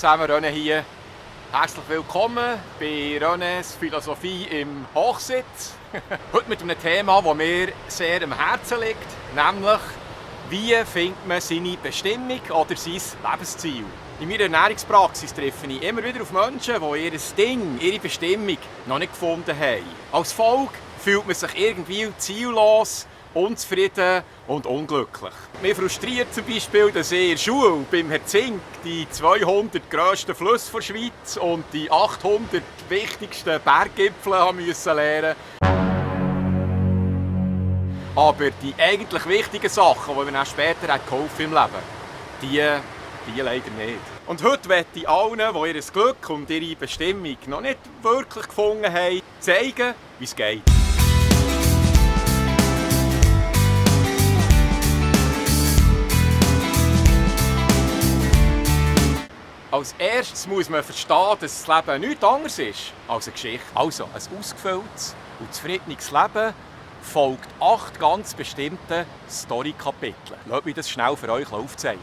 zusammen, René hier. Herzlich willkommen bei Renés Philosophie im Hochsitz. Heute mit einem Thema, das mir sehr am Herzen liegt, nämlich wie findet man seine Bestimmung oder sein Lebensziel. In meiner Ernährungspraxis treffe ich immer wieder auf Menschen, die ihr Ding, ihre Bestimmung noch nicht gefunden haben. Als Folge fühlt man sich irgendwie ziellos, unzufrieden und unglücklich. Mich frustriert zum Beispiel, dass ich in der Schule beim Herrn Zink die 200 grössten Flüsse der Schweiz und die 800 wichtigsten Berggipfel lernen musste. Aber die eigentlich wichtigen Sachen, die mir dann später geholfen im Leben, die leider nicht. Und heute möchte ich allen, die ihr Glück und ihre Bestimmung noch nicht wirklich gefunden haben, zeigen, wie es geht. Als erstes muss man verstehen, dass das Leben nichts anderes ist als eine Geschichte. Also ein ausgefülltes und zufriedenes Leben folgt 8 ganz bestimmten Story-Kapiteln. Lasst mich das schnell für euch aufzeichnen.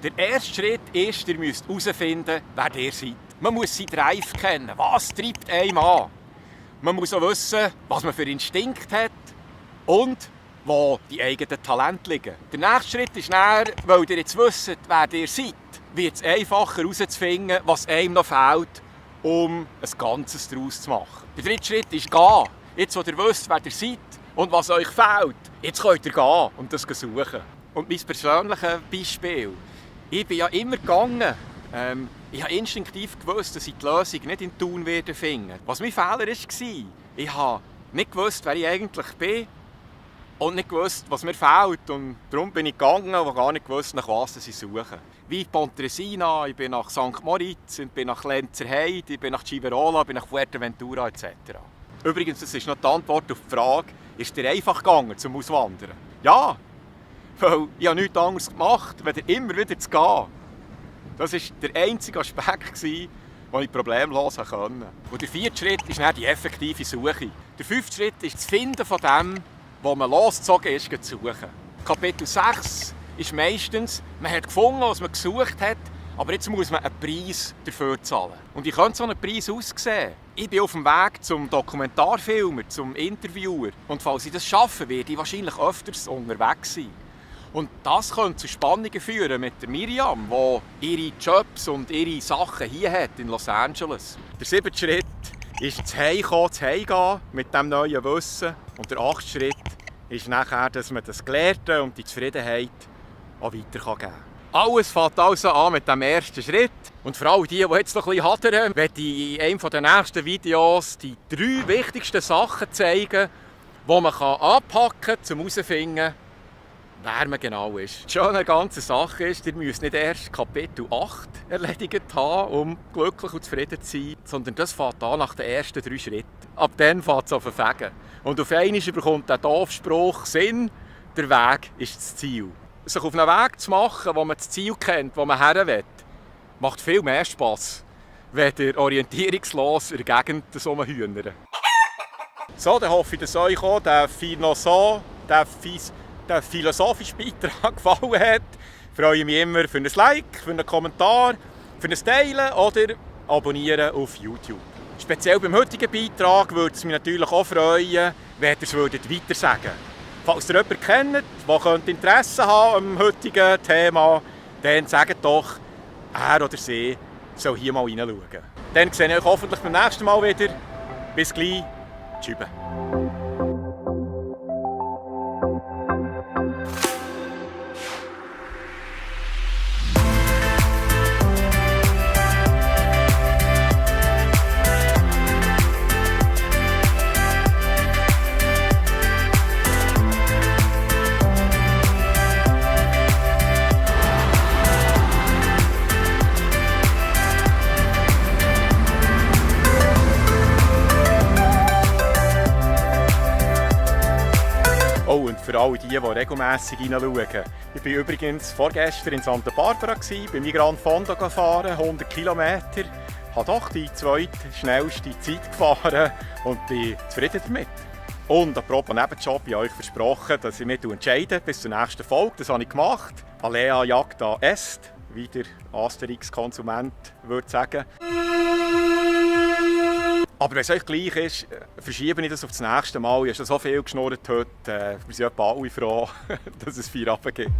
Der erste Schritt ist, ihr müsst herausfinden, wer ihr seid. Man muss seinen Drive kennen. Was treibt einem an? Man muss auch wissen, was man für Instinkt hat und wo die eigenen Talente liegen. Der nächste Schritt ist dann, weil ihr jetzt wisst, wer ihr seid, wird es einfacher herauszufinden, was einem noch fehlt, um ein Ganzes daraus zu machen. Der dritte Schritt ist gehen. Jetzt, wo ihr wisst, wer ihr seid und was euch fehlt, jetzt könnt ihr gehen und das suchen. Und mein persönliches Beispiel. Ich bin ja immer gegangen. Ich habe instinktiv gewusst, dass ich die Lösung nicht in Thun finden werde. Was mein Fehler war, ich habe nicht gewusst, wer ich eigentlich bin und nicht gewusst, was mir fehlt. Und darum bin ich gegangen und gar nicht gewusst, nach was ich suche. Wie Pontresina, ich bin nach St. Moritz, ich bin nach Lenzerheide, ich bin nach Civerola, ich bin nach Fuerteventura etc. Übrigens, das ist noch die Antwort auf die Frage, ist dir einfach gegangen zum Auswandern? Ja, weil ich habe nichts anderes gemacht, als immer wieder zu gehen. Das war der einzige Aspekt, den ich problemlos konnte. Und der 4. Schritt ist dann die effektive Suche. Der 5. Schritt ist das Finden von dem, wo man losgezogen ist, zu suchen. Kapitel 6 ist meistens, man hat gefunden, was man gesucht hat, aber jetzt muss man einen Preis dafür zahlen. Und wie könnte so ein Preis aussehen? Ich bin auf dem Weg zum Dokumentarfilmer, zum Interviewer. Und falls ich das schaffe, werde ich wahrscheinlich öfters unterwegs sein. Und das könnte zu Spannungen führen mit der Miriam, die ihre Jobs und ihre Sachen hier hat in Los Angeles. Der 7. Schritt ist das Heimkommen, das Heimgehen mit diesem neuen Wissen. Und der 8. Schritt ist nachher, dass man das Gelehrte und die Zufriedenheit auch weitergeben kann. Alles fängt also an mit dem ersten Schritt. Und für alle die jetzt noch ein bisschen hadern, werde ich in einem der nächsten Videos die 3 wichtigsten Sachen zeigen, die man anpacken kann, um herauszufinden, wer man genau ist. Das Schöne an der ganzen Sache ist, ihr müsst nicht erst Kapitel 8 erledigt haben, um glücklich und zufrieden zu sein, sondern das fängt an nach den ersten 3 Schritten. Ab dann fängt es an zu fegen. Und auf einmal bekommt der Dorfspruch Sinn, der Weg ist das Ziel. Sich auf einen Weg zu machen, wo man das Ziel kennt, wo man hin will, macht viel mehr Spass, wenn ihr orientierungslos in der Gegend rumhühnern. So, dann hoffe ich, dass euch auch der philosophische Beitrag gefallen hat. Ich freue mich immer für ein Like, für einen Kommentar, für ein Teilen oder Abonnieren auf YouTube. Speziell beim heutigen Beitrag würde es mich natürlich auch freuen, wenn ihr es weiter sagen würdet. Falls ihr jemanden kennt, der Interesse haben am heutigen Thema, dann sagt doch, er oder sie soll hier mal reinschauen. Dann sehe ich euch hoffentlich beim nächsten Mal wieder. Bis gleich. Tschüss. Oh, und für alle die regelmässig hineinschauen. Ich war übrigens vorgestern in Santa Barbara, bin Migrant Fondo gefahren, 100 Kilometer. habe doch die zweitschnellste Zeit gefahren und bin zufrieden damit. Und apropos Nebenjob, ich habe euch versprochen, dass ich mich entscheide bis zur nächsten Folge. Das habe ich gemacht. Alea jacta est, wie der Asterix-Konsument würde sagen. Aber wenn es euch gleich ist, verschiebe ich das auf das nächste Mal. Ich habe schon so viel geschnurrt heute. Wir sind etwa alle froh, dass es Feierabend gibt.